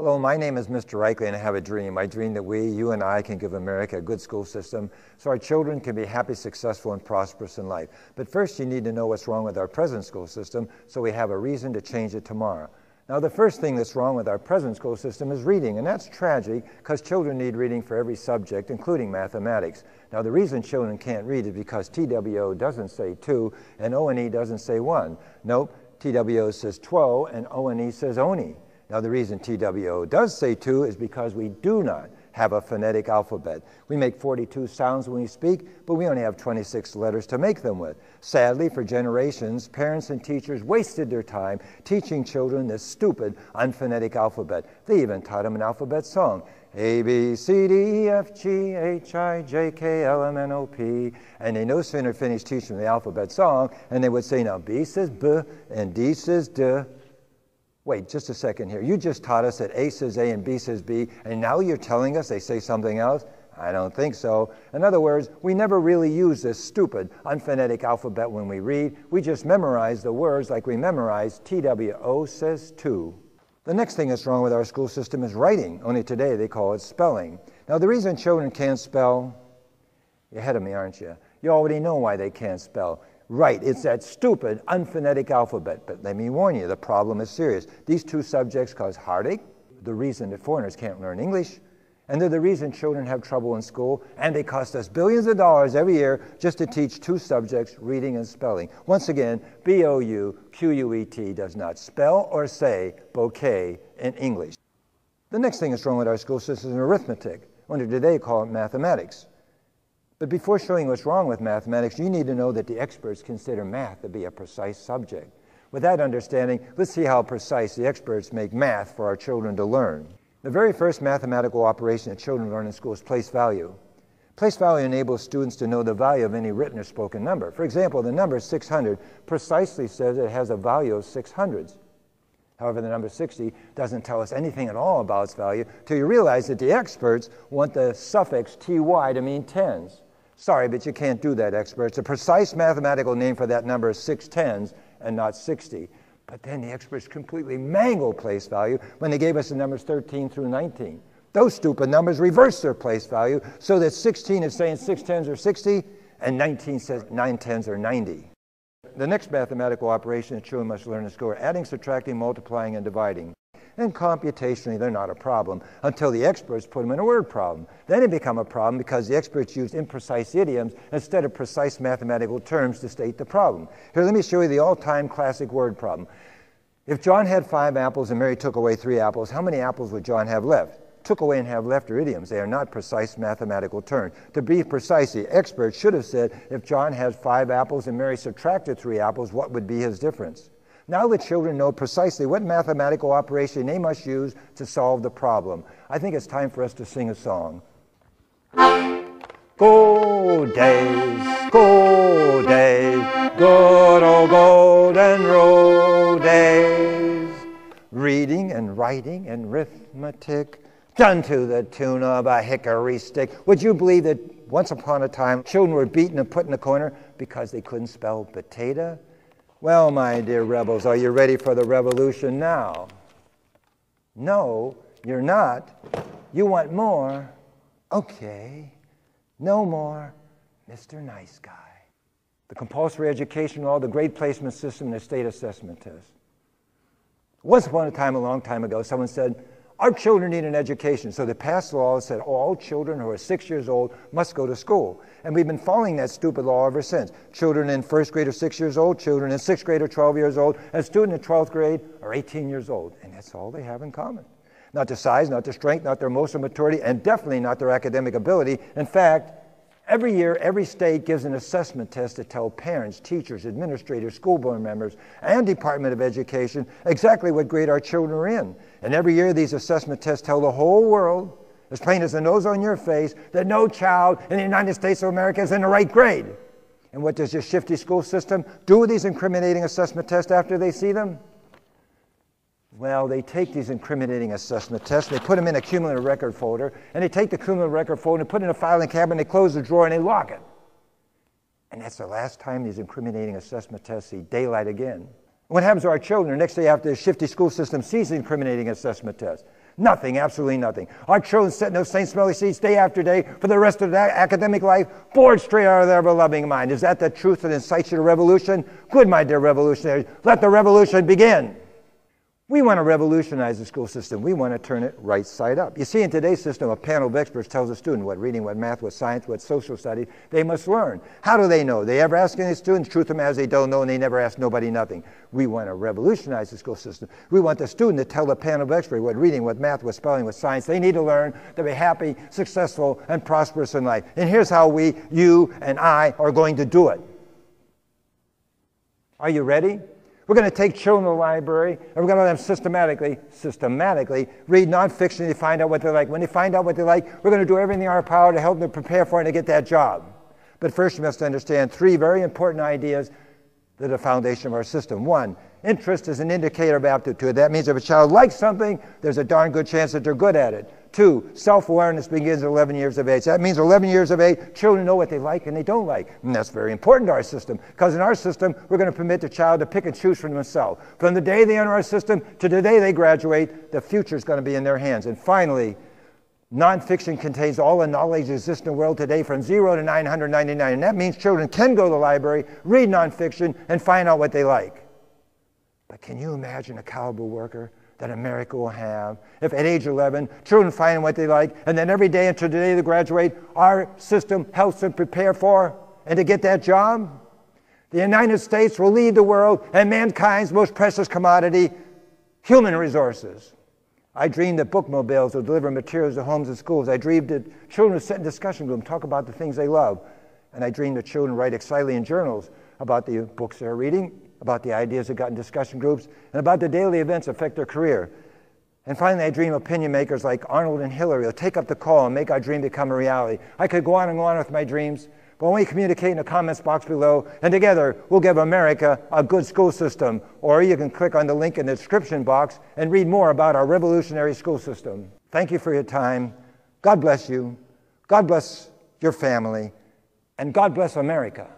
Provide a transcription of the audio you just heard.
Hello, my name is Mr. Raichle, and I have a dream. I dream that you and I, can give America a good school system so our children can be happy, successful, and prosperous in life. But first, you need to know what's wrong with our present school system so we have a reason to change it tomorrow. Now, the first thing that's wrong with our present school system is reading, and that's tragic because children need reading for every subject, including mathematics. Now, the reason children can't read is because TWO doesn't say 2 and O&E doesn't say 1. Nope, TWO says 12 and O&E says ONI. Now, the reason TWO does say 2 is because we do not have a phonetic alphabet. We make 42 sounds when we speak, but we only have 26 letters to make them with. Sadly, for generations, parents and teachers wasted their time teaching children this stupid, unphonetic alphabet. They even taught them an alphabet song. A, B, C, D, E, F, G, H, I, J, K, L, M, N, O, P. And they no sooner finished teaching the alphabet song, and they would say, now B says B, and D says D. Wait, just a second here. You just taught us that A says A and B says B, and now you're telling us they say something else? I don't think so. In other words, we never really use this stupid, unphonetic alphabet when we read. We just memorize the words like we memorize TWO says 2. The next thing that's wrong with our school system is writing. Only today they call it spelling. Now, the reason children can't spell, you're ahead of me, aren't you? You already know why they can't spell. Right, it's that stupid, unphonetic alphabet. But let me warn you, the problem is serious. These two subjects cause heartache, the reason that foreigners can't learn English, and they're the reason children have trouble in school, and they cost us billions of dollars every year just to teach two subjects, reading and spelling. Once again, B-O-U-Q-U-E-T does not spell or say bouquet in English. The next thing that's wrong with our school system is arithmetic. Only today they call it mathematics. But before showing what's wrong with mathematics, you need to know that the experts consider math to be a precise subject. With that understanding, let's see how precise the experts make math for our children to learn. The very first mathematical operation that children learn in school is place value. Place value enables students to know the value of any written or spoken number. For example, the number 600 precisely says it has a value of 600s. However, the number 60 doesn't tell us anything at all about its value until you realize that the experts want the suffix ty to mean tens. Sorry, but you can't do that, experts. The precise mathematical name for that number is 6 tens and not 60. But then the experts completely mangled place value when they gave us the numbers 13 through 19. Those stupid numbers reverse their place value so that 16 is saying 6 tens are 60 and 19 says 9 tens are 90. The next mathematical operation that children must learn in school are adding, subtracting, multiplying, and dividing. And computationally, they're not a problem until the experts put them in a word problem. Then they become a problem because the experts use imprecise idioms instead of precise mathematical terms to state the problem. Here, let me show you the all-time classic word problem. If John had 5 apples and Mary took away 3 apples, how many apples would John have left? Took away and have left are idioms. They are not precise mathematical terms. To be precise, the experts should have said, if John has 5 apples and Mary subtracted 3 apples, what would be his difference? Now the children know precisely what mathematical operation they must use to solve the problem. I think it's time for us to sing a song. Go days, good old golden road days. Reading and writing and arithmetic, done to the tune of a hickory stick. Would you believe that once upon a time children were beaten and put in a corner because they couldn't spell potato? Well, my dear rebels, are you ready for the revolution now? No, you're not. You want more? Okay. No more, Mr. Nice Guy. The compulsory education law, the grade placement system, and the state assessment test. Once upon a time, a long time ago, someone said, our children need an education. So they passed a law that said all children who are 6 years old must go to school. And we've been following that stupid law ever since. Children in first grade are 6 years old, children in sixth grade are 12 years old, and students in 12th grade are 18 years old. And that's all they have in common. Not their size, not their strength, not their emotional maturity, and definitely not their academic ability. In fact, every year, every state gives an assessment test to tell parents, teachers, administrators, school board members, and Department of Education exactly what grade our children are in. And every year, these assessment tests tell the whole world, as plain as the nose on your face, that no child in the United States of America is in the right grade. And what does this shifty school system do with these incriminating assessment tests after they see them? Well, they take these incriminating assessment tests, they put them in a cumulative record folder, and they take the cumulative record folder and put it in a filing cabinet, they close the drawer, and they lock it. And that's the last time these incriminating assessment tests see daylight again. What happens to our children the next day after the shifty school system sees the incriminating assessment test? Nothing, absolutely nothing. Our children sit in those same smelly seats day after day for the rest of their academic life, bored straight out of their ever-loving mind. Is that the truth that incites you to revolution? Good, my dear revolutionaries. Let the revolution begin. We want to revolutionize the school system. We want to turn it right side up. You see, in today's system, a panel of experts tells a student what reading, what math, what science, what social studies they must learn. How do they know? They ever ask any students? Truth them as they don't know, and they never ask nobody nothing. We want to revolutionize the school system. We want the student to tell the panel of experts what reading, what math, what spelling, what science they need to learn to be happy, successful, and prosperous in life. And here's how you and I are going to do it. Are you ready? We're going to take children to the library, and we're going to let them systematically read nonfiction to find out what they like. When they find out what they like, we're going to do everything in our power to help them prepare for it and to get that job. But first, you must understand 3 very important ideas that are the foundation of our system. 1, interest is an indicator of aptitude. That means if a child likes something, there's a darn good chance that they're good at it. 2, self-awareness begins at 11 years of age. That means 11 years of age, children know what they like and they don't like. And that's very important to our system, because in our system, we're going to permit the child to pick and choose for themselves. From the day they enter our system to the day they graduate, the future is going to be in their hands. And finally, nonfiction contains all the knowledge that exists in the world today from 0 to 999. And that means children can go to the library, read nonfiction, and find out what they like. But can you imagine a caliber worker that America will have if at age 11, children find what they like, and then every day until the day they graduate, our system helps them prepare for and to get that job? The United States will lead the world and mankind's most precious commodity, human resources. I dreamed that bookmobiles will deliver materials to homes and schools. I dreamed that children would sit in discussion rooms, talk about the things they love. And I dreamed that children write excitedly in journals about the books they're reading, about the ideas that got in discussion groups, and about the daily events that affect their career. And finally, I dream opinion makers like Arnold and Hillary will take up the call and make our dream become a reality. I could go on and go on with my dreams, but only communicate in the comments box below, and together we'll give America a good school system. Or you can click on the link in the description box and read more about our revolutionary school system. Thank you for your time. God bless you. God bless your family. And God bless America.